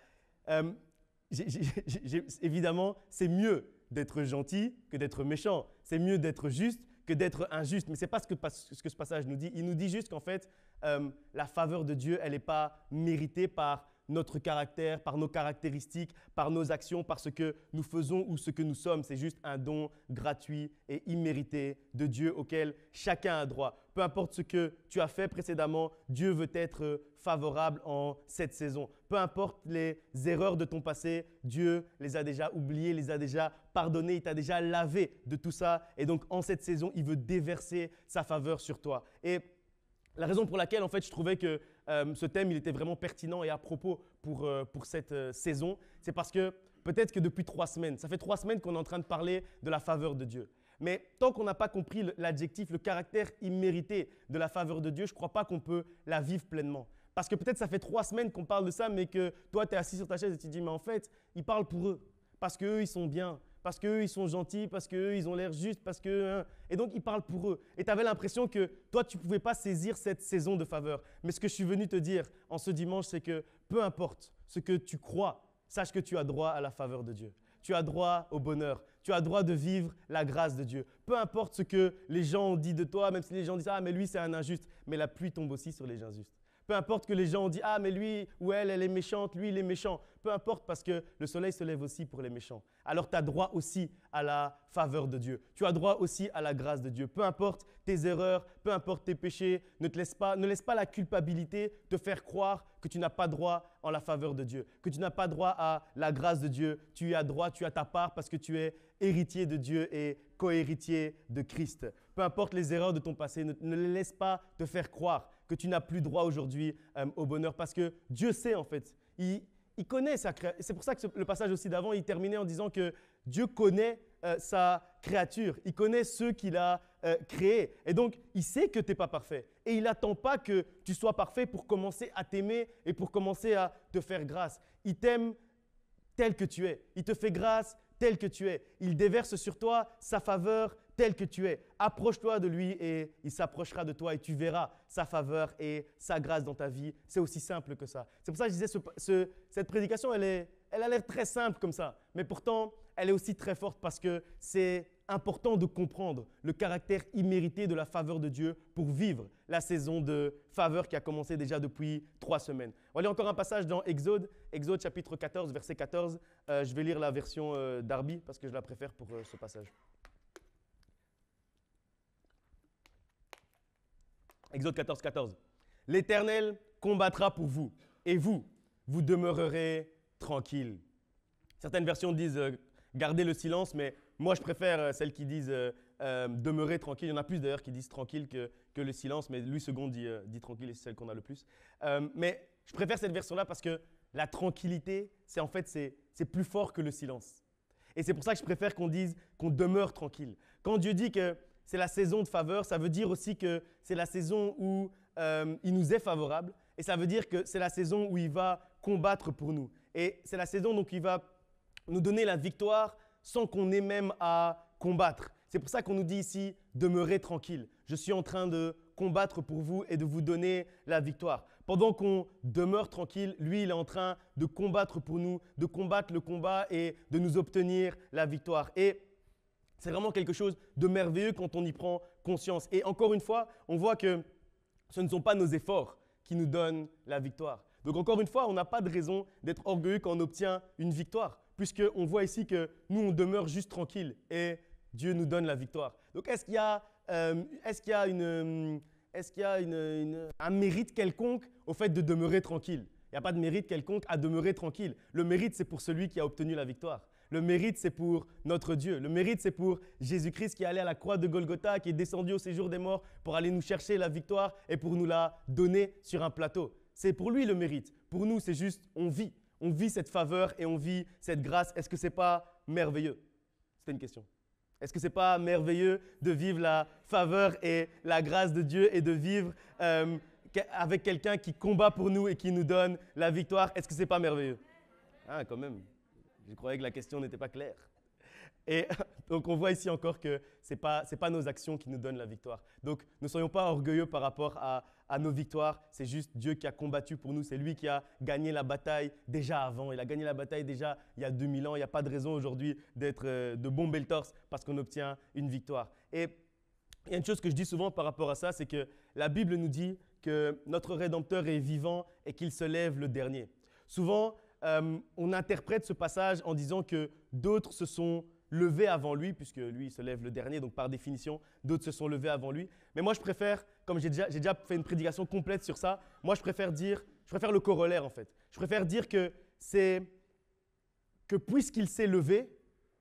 Évidemment, c'est mieux d'être gentil que d'être méchant. C'est mieux d'être juste que d'être injuste. Mais ce n'est pas ce que ce passage nous dit. Il nous dit juste qu'en fait, la faveur de Dieu, elle n'est pas méritée par notre caractère, par nos caractéristiques, par nos actions, par ce que nous faisons ou ce que nous sommes. C'est juste un don gratuit et immérité de Dieu auquel chacun a droit. Peu importe ce que tu as fait précédemment, Dieu veut être favorable en cette saison. Peu importe les erreurs de ton passé, Dieu les a déjà oubliées, les a déjà pardonnées, il t'a déjà lavé de tout ça. Et donc, en cette saison, il veut déverser sa faveur sur toi. Et la raison pour laquelle, en fait, je trouvais que ce thème, il était vraiment pertinent et à propos pour cette saison, c'est parce que peut-être que depuis 3 semaines, ça fait 3 semaines qu'on est en train de parler de la faveur de Dieu. Mais tant qu'on n'a pas compris l'adjectif, le caractère immérité de la faveur de Dieu, je ne crois pas qu'on peut la vivre pleinement. Parce que peut-être ça fait 3 semaines qu'on parle de ça, mais que toi, tu es assis sur ta chaise et tu te dis, mais en fait, ils parlent pour eux, parce qu'eux, ils sont bien, parce qu'eux, ils sont gentils, parce qu'eux, ils ont l'air justes, parce que… Et donc, ils parlent pour eux. Et tu avais l'impression que toi, tu ne pouvais pas saisir cette saison de faveur. Mais ce que je suis venu te dire en ce dimanche, c'est que peu importe ce que tu crois, sache que tu as droit à la faveur de Dieu. Tu as droit au bonheur. Tu as droit de vivre la grâce de Dieu. Peu importe ce que les gens ont dit de toi, même si les gens disent « Ah, mais lui, c'est un injuste », mais la pluie tombe aussi sur les injustes. Peu importe que les gens ont dit « Ah, mais lui ou elle est méchante, lui, il est méchant ». Peu importe, parce que le soleil se lève aussi pour les méchants. Alors, tu as droit aussi à la faveur de Dieu. Tu as droit aussi à la grâce de Dieu. Peu importe tes erreurs, peu importe tes péchés, ne laisse pas la culpabilité te faire croire que tu n'as pas droit à la faveur de Dieu, que tu n'as pas droit à la grâce de Dieu. Tu y as droit, tu as ta part parce que tu es héritier de Dieu et co-héritier de Christ. Peu importe les erreurs de ton passé, ne les laisse pas te faire croire que tu n'as plus droit aujourd'hui au bonheur, parce que Dieu sait en fait. Il connaît sa créature. C'est pour ça que le passage aussi d'avant, il terminait en disant que Dieu connaît sa créature. Il connaît ceux qu'il a créés. Et donc, il sait que tu n'es pas parfait. Et il n'attend pas que tu sois parfait pour commencer à t'aimer et pour commencer à te faire grâce. Il t'aime tel que tu es. Il te fait grâce tel que tu es. Il déverse sur toi sa faveur tel que tu es. Approche-toi de lui et il s'approchera de toi et tu verras sa faveur et sa grâce dans ta vie. C'est aussi simple que ça. C'est pour ça que je disais, cette prédication, elle a l'air très simple comme ça. Mais pourtant, elle est aussi très forte parce que c'est important de comprendre le caractère immérité de la faveur de Dieu pour vivre la saison de faveur qui a commencé déjà depuis 3 semaines. On va lire encore un passage dans Exode, Exode chapitre 14, verset 14. Je vais lire la version Darby parce que je la préfère pour ce passage. Exode 14, 14. L'Éternel combattra pour vous, et vous demeurerez tranquille. Certaines versions disent gardez le silence, mais moi je préfère celles qui disent demeurer tranquille. Il y en a plus d'ailleurs qui disent tranquille que le silence, mais Louis II dit tranquille et c'est celle qu'on a le plus. Mais je préfère cette version-là parce que la tranquillité, c'est plus fort que le silence. Et c'est pour ça que je préfère qu'on dise qu'on demeure tranquille. Quand Dieu dit que c'est la saison de faveur, ça veut dire aussi que c'est la saison où il nous est favorable et ça veut dire que c'est la saison où il va combattre pour nous. Et c'est la saison donc il va nous donner la victoire sans qu'on ait même à combattre. C'est pour ça qu'on nous dit ici « demeurez tranquille ». Je suis en train de combattre pour vous et de vous donner la victoire. Pendant qu'on demeure tranquille, lui, il est en train de combattre pour nous, de combattre le combat et de nous obtenir la victoire. Et c'est vraiment quelque chose de merveilleux quand on y prend conscience. Et encore une fois, on voit que ce ne sont pas nos efforts qui nous donnent la victoire. Donc encore une fois, on n'a pas de raison d'être orgueilleux quand on obtient une victoire, puisqu'on voit ici que nous, on demeure juste tranquille et Dieu nous donne la victoire. Donc est-ce qu'il y a, un mérite quelconque au fait de demeurer tranquille? Il n'y a pas de mérite quelconque à demeurer tranquille. Le mérite, c'est pour celui qui a obtenu la victoire. Le mérite, c'est pour notre Dieu. Le mérite, c'est pour Jésus-Christ qui est allé à la croix de Golgotha, qui est descendu au séjour des morts pour aller nous chercher la victoire et pour nous la donner sur un plateau. C'est pour lui le mérite. Pour nous, c'est juste, on vit. On vit cette faveur et on vit cette grâce. Est-ce que ce n'est pas merveilleux? C'était une question. Est-ce que ce n'est pas merveilleux de vivre la faveur et la grâce de Dieu et de vivre avec quelqu'un qui combat pour nous et qui nous donne la victoire? Est-ce que ce n'est pas merveilleux? Ah, quand même. Je croyais que la question n'était pas claire. Et donc, on voit ici encore que ce n'est pas nos actions qui nous donnent la victoire. Donc, ne soyons pas orgueilleux par rapport à nos victoires. C'est juste Dieu qui a combattu pour nous. C'est lui qui a gagné la bataille déjà avant. Il a gagné la bataille déjà il y a 2000 ans. Il n'y a pas de raison aujourd'hui d'être de bomber le torse parce qu'on obtient une victoire. Et il y a une chose que je dis souvent par rapport à ça, c'est que la Bible nous dit que notre Rédempteur est vivant et qu'il se lève le dernier. Souvent, on interprète ce passage en disant que d'autres se sont levés avant lui, puisque lui il se lève le dernier, donc par définition, d'autres se sont levés avant lui. Mais moi je préfère, comme j'ai déjà fait une prédication complète sur ça, moi je préfère le corollaire en fait. Je préfère dire que puisqu'il s'est levé,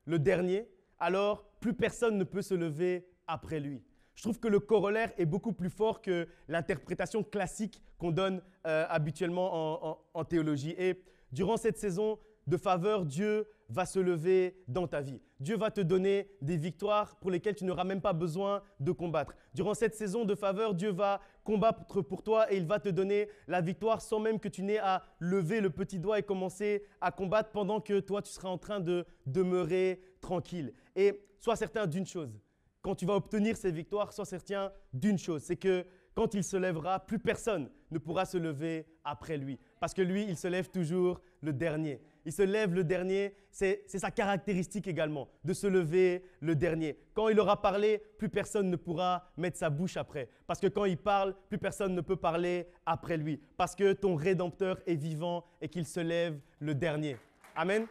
le dernier, alors plus personne ne peut se lever après lui. Je trouve que le corollaire est beaucoup plus fort que l'interprétation classique qu'on donne habituellement en théologie. Et durant cette saison de faveur, Dieu va se lever dans ta vie. Dieu va te donner des victoires pour lesquelles tu n'auras même pas besoin de combattre. Durant cette saison de faveur, Dieu va combattre pour toi et il va te donner la victoire sans même que tu n'aies à lever le petit doigt et commencer à combattre pendant que toi, tu seras en train de demeurer tranquille. Et sois certain d'une chose, quand tu vas obtenir ces victoires, sois certain d'une chose, c'est que quand il se lèvera, plus personne ne pourra se lever après lui. Parce que lui, il se lève toujours le dernier. Il se lève le dernier, c'est sa caractéristique également, de se lever le dernier. Quand il aura parlé, plus personne ne pourra mettre sa bouche après. Parce que quand il parle, plus personne ne peut parler après lui. Parce que ton Rédempteur est vivant et qu'il se lève le dernier. Amen.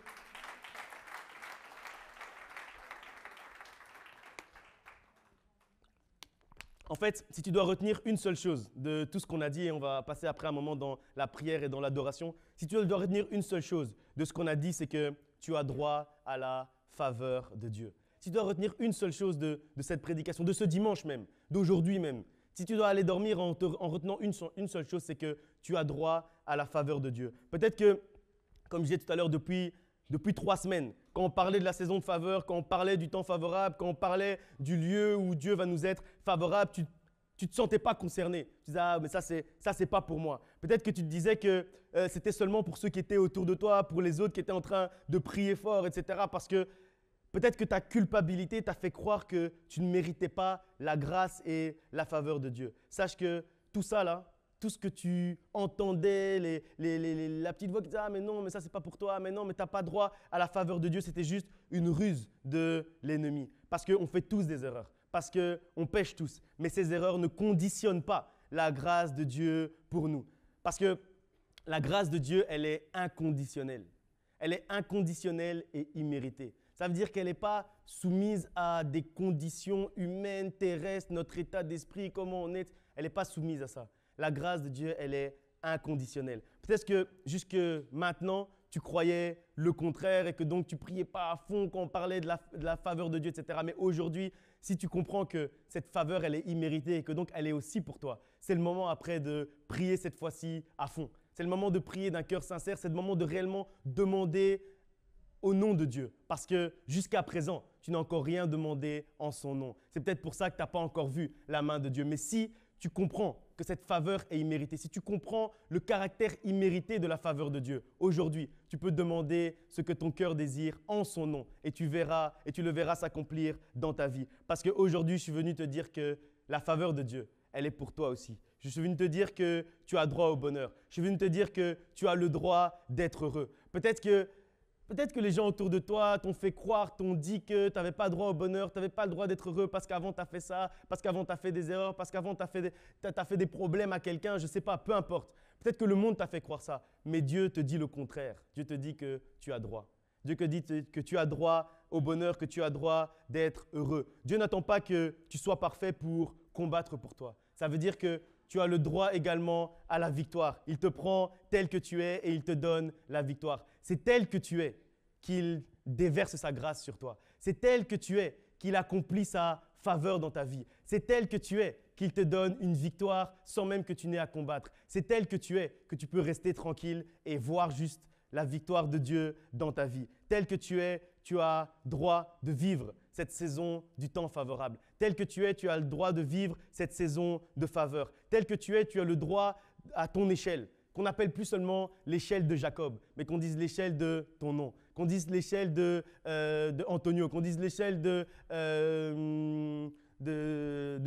En fait, si tu dois retenir une seule chose de tout ce qu'on a dit, et on va passer après un moment dans la prière et dans l'adoration, si tu dois retenir une seule chose de ce qu'on a dit, c'est que tu as droit à la faveur de Dieu. Si tu dois retenir une seule chose de cette prédication, de ce dimanche même, d'aujourd'hui même, si tu dois aller dormir en retenant une seule chose, c'est que tu as droit à la faveur de Dieu. Peut-être que, comme je disais tout à l'heure, depuis 3 semaines, quand on parlait de la saison de faveur, quand on parlait du temps favorable, quand on parlait du lieu où Dieu va nous être favorable, tu ne te sentais pas concerné. Tu disais, ah, mais ça, c'est pas pour moi. Peut-être que tu te disais que c'était seulement pour ceux qui étaient autour de toi, pour les autres qui étaient en train de prier fort, etc. Parce que peut-être que ta culpabilité t'a fait croire que tu ne méritais pas la grâce et la faveur de Dieu. Sache que tout ça, là, tout ce que tu entendais, la petite voix qui disait « Ah, mais non, mais ça, c'est pas pour toi. Mais non, mais tu n'as pas droit à la faveur de Dieu. » C'était juste une ruse de l'ennemi. parce qu'on fait tous des erreurs, parce qu'on pêche tous. Mais ces erreurs ne conditionnent pas la grâce de Dieu pour nous. Parce que la grâce de Dieu, elle est inconditionnelle. Elle est inconditionnelle et imméritée. Ça veut dire qu'elle n'est pas soumise à des conditions humaines, terrestres, notre état d'esprit, comment on est. Elle n'est pas soumise à ça. La grâce de Dieu, elle est inconditionnelle. Peut-être que jusque maintenant, tu croyais le contraire et que donc tu ne priais pas à fond quand on parlait de la faveur de Dieu, etc. Mais aujourd'hui, si tu comprends que cette faveur, elle est imméritée et que donc elle est aussi pour toi, c'est le moment après de prier cette fois-ci à fond. C'est le moment de prier d'un cœur sincère, c'est le moment de réellement demander au nom de Dieu. Parce que jusqu'à présent, tu n'as encore rien demandé en son nom. C'est peut-être pour ça que tu n'as pas encore vu la main de Dieu. Mais si tu comprends que cette faveur est imméritée, si tu comprends le caractère immérité de la faveur de Dieu, aujourd'hui, tu peux demander ce que ton cœur désire en son nom et tu le verras s'accomplir dans ta vie. Parce qu'aujourd'hui, je suis venu te dire que la faveur de Dieu, elle est pour toi aussi. Je suis venu te dire que tu as droit au bonheur. Je suis venu te dire que tu as le droit d'être heureux. Peut-être que les gens autour de toi t'ont fait croire, t'ont dit que tu n'avais pas droit au bonheur, tu n'avais pas le droit d'être heureux parce qu'avant tu as fait ça, parce qu'avant tu as fait des erreurs, parce qu'avant tu as fait des problèmes à quelqu'un, je ne sais pas, peu importe. Peut-être que le monde t'a fait croire ça, mais Dieu te dit le contraire. Dieu te dit que tu as droit. Dieu te dit que tu as droit au bonheur, que tu as droit d'être heureux. Dieu n'attend pas que tu sois parfait pour combattre pour toi. Ça veut dire que tu as le droit également à la victoire. Il te prend tel que tu es et il te donne la victoire. C'est tel que tu es qu'il déverse sa grâce sur toi. C'est tel que tu es qu'il accomplit sa faveur dans ta vie. C'est tel que tu es qu'il te donne une victoire sans même que tu n'aies à combattre. C'est tel que tu es que tu peux rester tranquille et voir juste la victoire de Dieu dans ta vie. Tel que tu es, tu as droit de vivre cette saison du temps favorable. Tel que tu es, tu as le droit de vivre cette saison de faveur. Tel que tu es, tu as le droit à ton échelle, qu'on n'appelle plus seulement l'échelle de Jacob, mais qu'on dise l'échelle de ton nom, qu'on dise l'échelle de Antonio, qu'on dise l'échelle de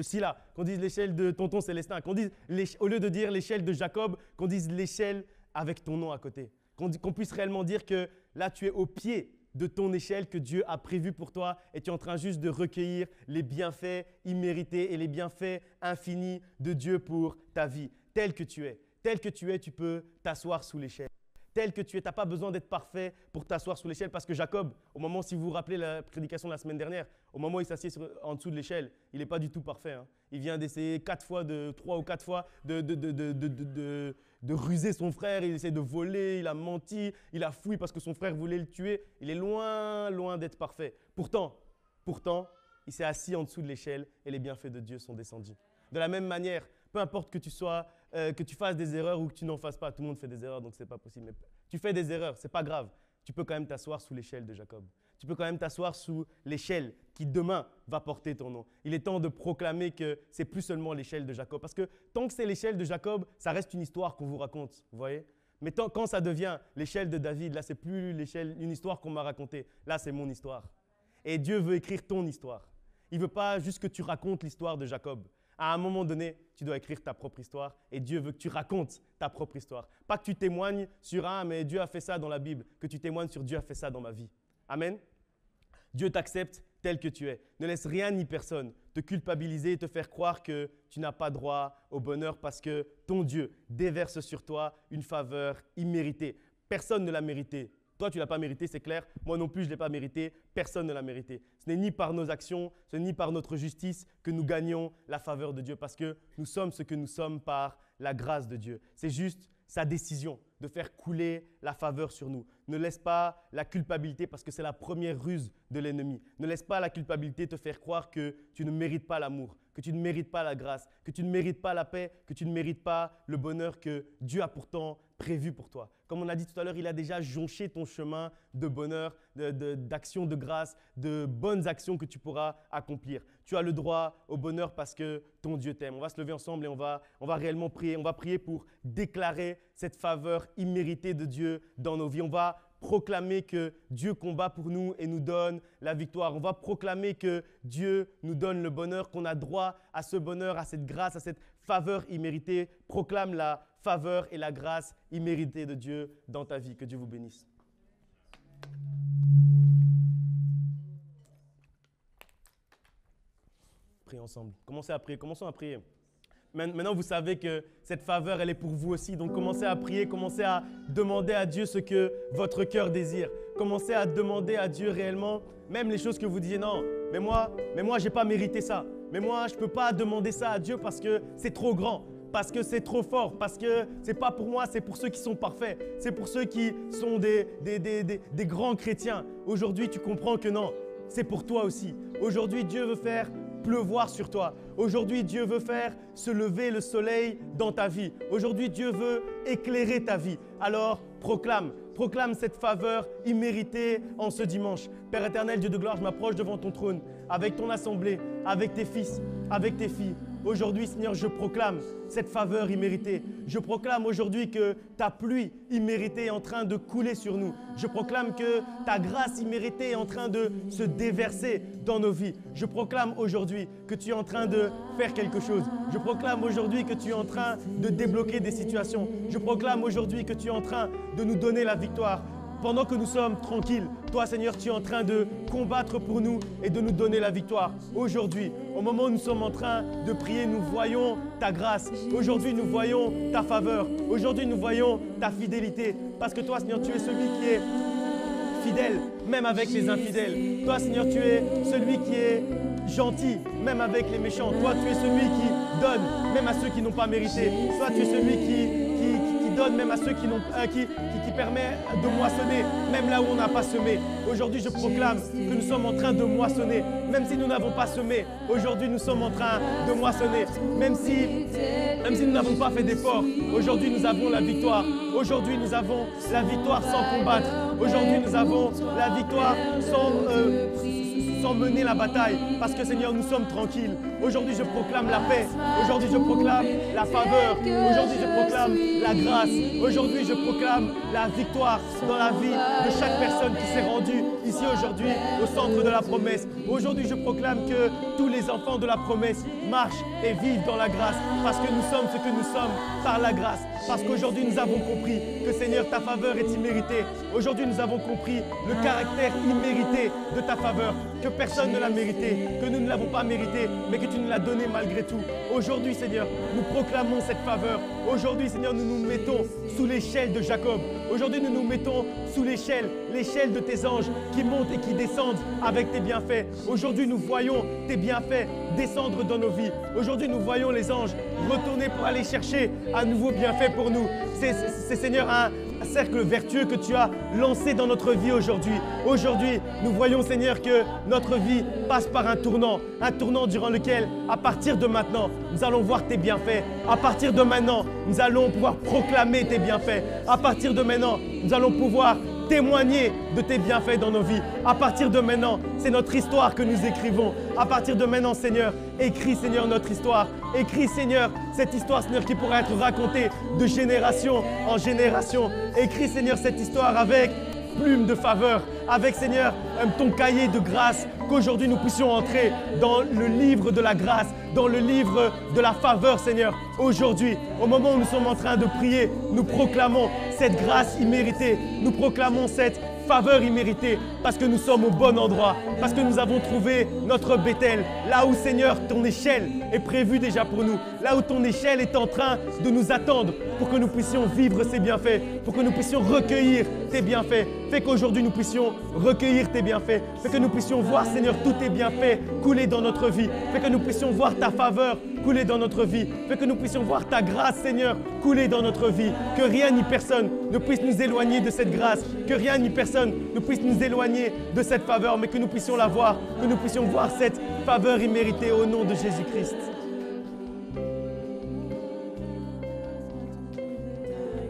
Scylla, qu'on dise l'échelle de tonton Célestin, qu'on dise, au lieu de dire l'échelle de Jacob, qu'on dise l'échelle avec ton nom à côté. Qu'on puisse réellement dire que là, tu es au pied de ton échelle que Dieu a prévu pour toi et tu es en train juste de recueillir les bienfaits immérités et les bienfaits infinis de Dieu pour ta vie. Tel que tu es, tu peux t'asseoir sous l'échelle. Tel que tu es, tu n'as pas besoin d'être parfait pour t'asseoir sous l'échelle parce que Jacob, au moment, si vous vous rappelez la prédication de la semaine dernière, au moment où il s'assied en dessous de l'échelle, il n'est pas du tout parfait. Hein. Il vient d'essayer 3 ou 4 fois de ruser son frère, il essaie de voler, il a menti, il a fouillé parce que son frère voulait le tuer. Il est loin, loin d'être parfait. Pourtant, il s'est assis en dessous de l'échelle et les bienfaits de Dieu sont descendus. De la même manière, peu importe que tu fasses des erreurs ou que tu n'en fasses pas, tout le monde fait des erreurs donc ce n'est pas possible. Mais tu fais des erreurs, ce n'est pas grave. Tu peux quand même t'asseoir sous l'échelle de Jacob. Tu peux quand même t'asseoir sous l'échelle qui demain va porter ton nom. Il est temps de proclamer que c'est plus seulement l'échelle de Jacob. Parce que tant que c'est l'échelle de Jacob, ça reste une histoire qu'on vous raconte, vous voyez. Mais quand ça devient l'échelle de David, là, c'est plus une histoire qu'on m'a racontée. Là, c'est mon histoire. Et Dieu veut écrire ton histoire. Il ne veut pas juste que tu racontes l'histoire de Jacob. À un moment donné, tu dois écrire ta propre histoire et Dieu veut que tu racontes ta propre histoire. Pas que tu témoignes sur « Ah, mais Dieu a fait ça dans la Bible », que tu témoignes sur « Dieu a fait ça dans ma vie ». Amen. Dieu t'accepte tel que tu es. Ne laisse rien ni personne te culpabiliser et te faire croire que tu n'as pas droit au bonheur parce que ton Dieu déverse sur toi une faveur imméritée. Personne ne l'a mérité. Toi, tu ne l'as pas mérité, c'est clair. Moi non plus, je ne l'ai pas mérité. Personne ne l'a mérité. Ce n'est ni par nos actions, ce n'est ni par notre justice que nous gagnons la faveur de Dieu parce que nous sommes ce que nous sommes par la grâce de Dieu. C'est juste sa décision de faire couler la faveur sur nous. Ne laisse pas la culpabilité parce que c'est la première ruse de l'ennemi. Ne laisse pas la culpabilité te faire croire que tu ne mérites pas l'amour, que tu ne mérites pas la grâce, que tu ne mérites pas la paix, que tu ne mérites pas le bonheur que Dieu a pourtant prévu pour toi. Comme on a dit tout à l'heure, il a déjà jonché ton chemin de bonheur, d'actions de grâce, de bonnes actions que tu pourras accomplir. Tu as le droit au bonheur parce que ton Dieu t'aime. On va se lever ensemble et on va réellement prier. On va prier pour déclarer cette faveur imméritée de Dieu dans nos vies. On va proclamer que Dieu combat pour nous et nous donne la victoire. On va proclamer que Dieu nous donne le bonheur, qu'on a droit à ce bonheur, à cette grâce, à cette faveur imméritée. Proclame la faveur et la grâce imméritée de Dieu dans ta vie. Que Dieu vous bénisse. Prions ensemble. Commencez à prier. Commençons à prier. Maintenant, vous savez que cette faveur, elle est pour vous aussi. Donc, commencez à prier, commencez à demander à Dieu ce que votre cœur désire. Commencez à demander à Dieu réellement, même les choses que vous disiez, non, mais moi, je n'ai pas mérité ça. Mais moi, je ne peux pas demander ça à Dieu parce que c'est trop grand, parce que c'est trop fort, parce que ce n'est pas pour moi, c'est pour ceux qui sont parfaits. C'est pour ceux qui sont des grands chrétiens. Aujourd'hui, tu comprends que non, c'est pour toi aussi. Aujourd'hui, Dieu veut faire pleuvoir sur toi. Aujourd'hui, Dieu veut faire se lever le soleil dans ta vie. Aujourd'hui, Dieu veut éclairer ta vie. Alors, proclame cette faveur imméritée en ce dimanche. Père éternel, Dieu de gloire, je m'approche devant ton trône, avec ton assemblée, avec tes fils, avec tes filles. Aujourd'hui, Seigneur, je proclame cette faveur imméritée. Je proclame aujourd'hui que ta pluie imméritée est en train de couler sur nous. Je proclame que ta grâce imméritée est en train de se déverser dans nos vies. Je proclame aujourd'hui que tu es en train de faire quelque chose. Je proclame aujourd'hui que tu es en train de débloquer des situations. Je proclame aujourd'hui que tu es en train de nous donner la victoire. Pendant que nous sommes tranquilles, toi Seigneur, tu es en train de combattre pour nous et de nous donner la victoire. Aujourd'hui, au moment où nous sommes en train de prier, nous voyons ta grâce. Aujourd'hui, nous voyons ta faveur. Aujourd'hui, nous voyons ta fidélité. Parce que toi Seigneur, tu es celui qui est fidèle, même avec les infidèles. Toi Seigneur, tu es celui qui est gentil, même avec les méchants. Toi, tu es celui qui donne, même à ceux qui n'ont pas mérité. Toi, tu es celui qui donne même à ceux qui permet de moissonner, même là où on n'a pas semé. Aujourd'hui, je proclame que nous sommes en train de moissonner, même si nous n'avons pas semé. Aujourd'hui, nous sommes en train de moissonner, même si nous n'avons pas fait d'efforts. Aujourd'hui, nous avons la victoire. Aujourd'hui, nous avons la victoire sans combattre. Aujourd'hui, nous avons la victoire sans mener la bataille, parce que Seigneur, nous sommes tranquilles. Aujourd'hui, je proclame la paix. Aujourd'hui, je proclame la faveur. Aujourd'hui, je proclame la grâce. Aujourd'hui, je proclame la victoire dans la vie de chaque personne qui s'est rendue ici aujourd'hui au centre de la promesse. Aujourd'hui, je proclame que tous les enfants de la promesse marchent et vivent dans la grâce, parce que nous sommes ce que nous sommes par la grâce. Parce qu'aujourd'hui, nous avons compris que Seigneur, ta faveur est imméritée. Aujourd'hui, nous avons compris le caractère immérité de ta faveur, que personne ne l'a mérité, que nous ne l'avons pas mérité, mais que tu nous l'as donné malgré tout. Aujourd'hui, Seigneur, nous proclamons cette faveur. Aujourd'hui, Seigneur, nous nous mettons sous l'échelle de Jacob. Aujourd'hui, nous nous mettons sous l'échelle de tes anges qui montent et qui descendent avec tes bienfaits. Aujourd'hui, nous voyons tes bienfaits descendre dans nos vies. Aujourd'hui, nous voyons les anges retourner pour aller chercher un nouveau bienfait pour nous. C'est Seigneur, un cercle vertueux que tu as lancé dans notre vie aujourd'hui. Aujourd'hui, nous voyons, Seigneur, que notre vie passe par un tournant durant lequel, à partir de maintenant, nous allons voir tes bienfaits. À partir de maintenant, nous allons pouvoir proclamer tes bienfaits. À partir de maintenant, nous allons pouvoir témoigner de tes bienfaits dans nos vies. À partir de maintenant, c'est notre histoire que nous écrivons. À partir de maintenant, Seigneur, écris, Seigneur, notre histoire. Écris, Seigneur, cette histoire, Seigneur, qui pourra être racontée de génération en génération. Écris, Seigneur, cette histoire avec plume de faveur, avec, Seigneur, ton cahier de grâce, qu'aujourd'hui nous puissions entrer dans le livre de la grâce, dans le livre de la faveur, Seigneur. Aujourd'hui, au moment où nous sommes en train de prier, nous proclamons cette grâce imméritée, nous proclamons cette faveur imméritée, parce que nous sommes au bon endroit, parce que nous avons trouvé notre Bethel, là où, Seigneur, ton échelle est prévue déjà pour nous, là où ton échelle est en train de nous attendre pour que nous puissions vivre ces bienfaits, pour que nous puissions recueillir tes bienfaits. Fais qu'aujourd'hui nous puissions recueillir tes bienfaits, fais que nous puissions voir, Seigneur, tous tes bienfaits couler dans notre vie, fais que nous puissions voir ta faveur couler dans notre vie, fais que nous puissions voir ta grâce, Seigneur, couler dans notre vie, que rien ni personne ne puisse nous éloigner de cette grâce, que rien ni personne ne puisse nous éloigner de cette faveur, mais que nous puissions la voir, que nous puissions voir cette faveur imméritée au nom de Jésus-Christ.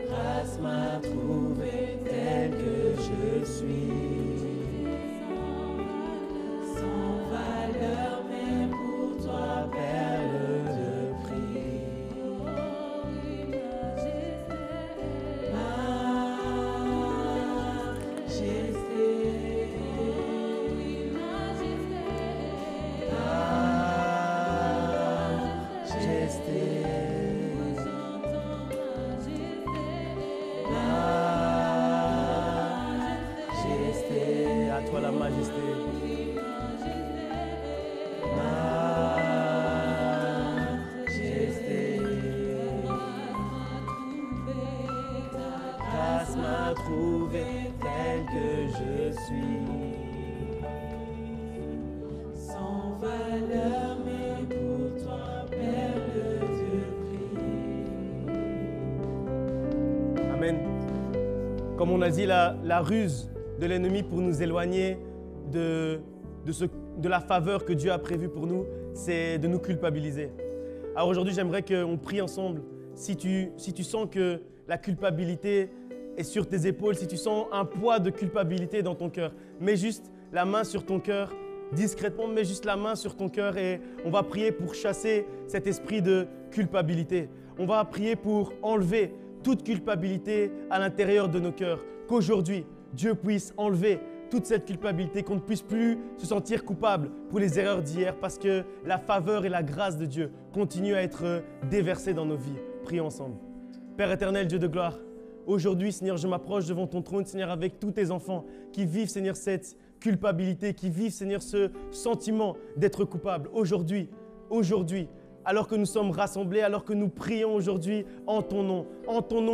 Grâce m'a trouvé tel que je suis, sans valeur, mais pour toi, perle de prix. Majesté, je suis. Sans valeur, mais pour toi, perle de prix. Amen. Comme on a dit, la ruse de l'ennemi pour nous éloigner de la faveur que Dieu a prévue pour nous, c'est de nous culpabiliser. Alors aujourd'hui, j'aimerais qu'on prie ensemble. Si tu sens que la culpabilité est sur tes épaules, si tu sens un poids de culpabilité dans ton cœur, mets juste la main sur ton cœur, discrètement, mets juste la main sur ton cœur et on va prier pour chasser cet esprit de culpabilité. On va prier pour enlever toute culpabilité à l'intérieur de nos cœurs. Qu'aujourd'hui, Dieu puisse enlever toute cette culpabilité, qu'on ne puisse plus se sentir coupable pour les erreurs d'hier parce que la faveur et la grâce de Dieu continuent à être déversées dans nos vies. Prions ensemble. Père éternel, Dieu de gloire, aujourd'hui, Seigneur, je m'approche devant ton trône, Seigneur, avec tous tes enfants qui vivent, Seigneur, cette culpabilité, qui vivent, Seigneur, ce sentiment d'être coupable. Aujourd'hui, alors que nous sommes rassemblés, alors que nous prions aujourd'hui en ton nom,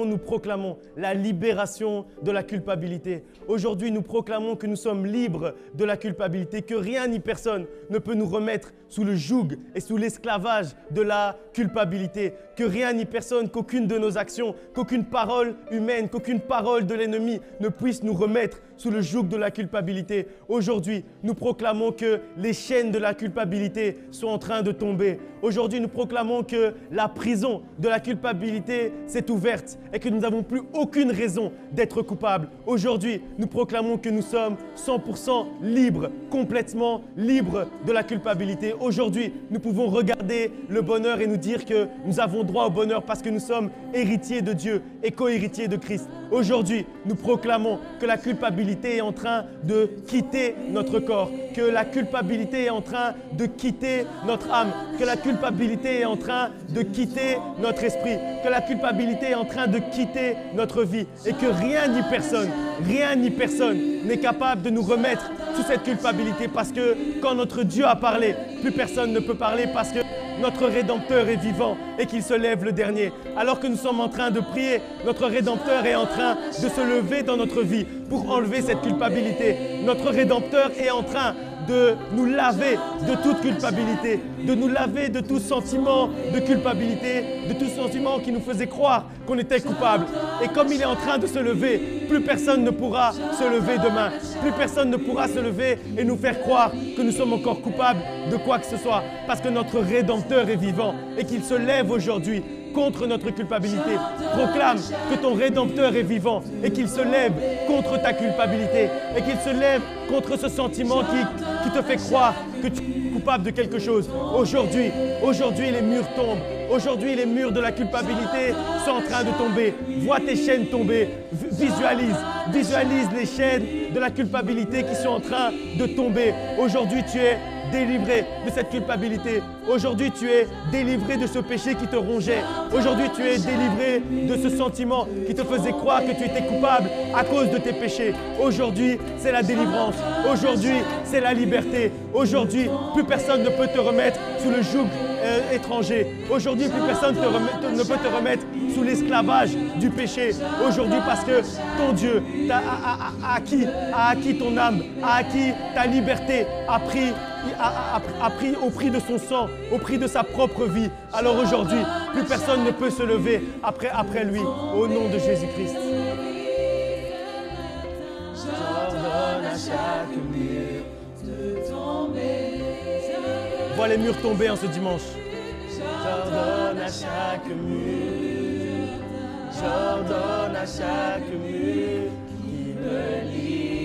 nous proclamons la libération de la culpabilité. Aujourd'hui, nous proclamons que nous sommes libres de la culpabilité, que rien ni personne ne peut nous remettre sous le joug et sous l'esclavage de la culpabilité, que rien ni personne, qu'aucune de nos actions, qu'aucune parole humaine, qu'aucune parole de l'ennemi ne puisse nous remettre sous le joug de la culpabilité. Aujourd'hui, nous proclamons que les chaînes de la culpabilité sont en train de tomber. Aujourd'hui, nous proclamons que la prison de la culpabilité s'est ouverte et que nous n'avons plus aucune raison d'être coupables. Aujourd'hui, nous proclamons que nous sommes 100% libres, complètement libres de la culpabilité. Aujourd'hui, nous pouvons regarder le bonheur et nous dire que nous avons droit au bonheur parce que nous sommes héritiers de Dieu et co-héritiers de Christ. Aujourd'hui, nous proclamons que la culpabilité est en train de quitter notre corps, que la culpabilité est en train de quitter notre âme, que la culpabilité est en train de quitter notre esprit, que la culpabilité est en train de quitter notre vie et que rien ni personne n'est capable de nous remettre sous cette culpabilité parce que quand notre Dieu a parlé, plus personne ne peut parler parce que notre Rédempteur est vivant et qu'il se lève le dernier. Alors que nous sommes en train de prier, notre Rédempteur est en train de se lever dans notre vie pour enlever cette culpabilité. Notre Rédempteur est en train de nous laver de toute culpabilité, de nous laver de tout sentiment de culpabilité, de tout sentiment qui nous faisait croire qu'on était coupable. Et comme il est en train de se lever, plus personne ne pourra se lever demain. Plus personne ne pourra se lever et nous faire croire que nous sommes encore coupables de quoi que ce soit. Parce que notre Rédempteur est vivant et qu'il se lève aujourd'hui contre notre culpabilité. Proclame que ton Rédempteur est vivant et qu'il se lève contre ta culpabilité et qu'il se lève contre ce sentiment qui te fait croire que tu es coupable de quelque chose. Aujourd'hui, les murs tombent. Aujourd'hui, les murs de la culpabilité sont en train de tomber. Vois tes chaînes tomber. Visualise les chaînes de la culpabilité qui sont en train de tomber. Aujourd'hui, tu es délivré de cette culpabilité. Aujourd'hui, tu es délivré de ce péché qui te rongeait. Aujourd'hui, tu es délivré de ce sentiment qui te faisait croire que tu étais coupable à cause de tes péchés. Aujourd'hui, c'est la délivrance. Aujourd'hui, c'est la liberté. Aujourd'hui, plus personne ne peut te remettre sous le joug étranger. Aujourd'hui, plus personne ne peut te remettre sous l'esclavage du péché. Aujourd'hui, parce que ton Dieu a acquis ton âme, a acquis ta liberté, a pris au prix de son sang, au prix de sa propre vie. Alors aujourd'hui, plus personne ne peut se lever après lui, au nom de Jésus-Christ. J'ordonne à chaque mur de tomber. Vois les murs tomber en ce dimanche. J'ordonne à chaque mur. J'ordonne à chaque mur qui me lie.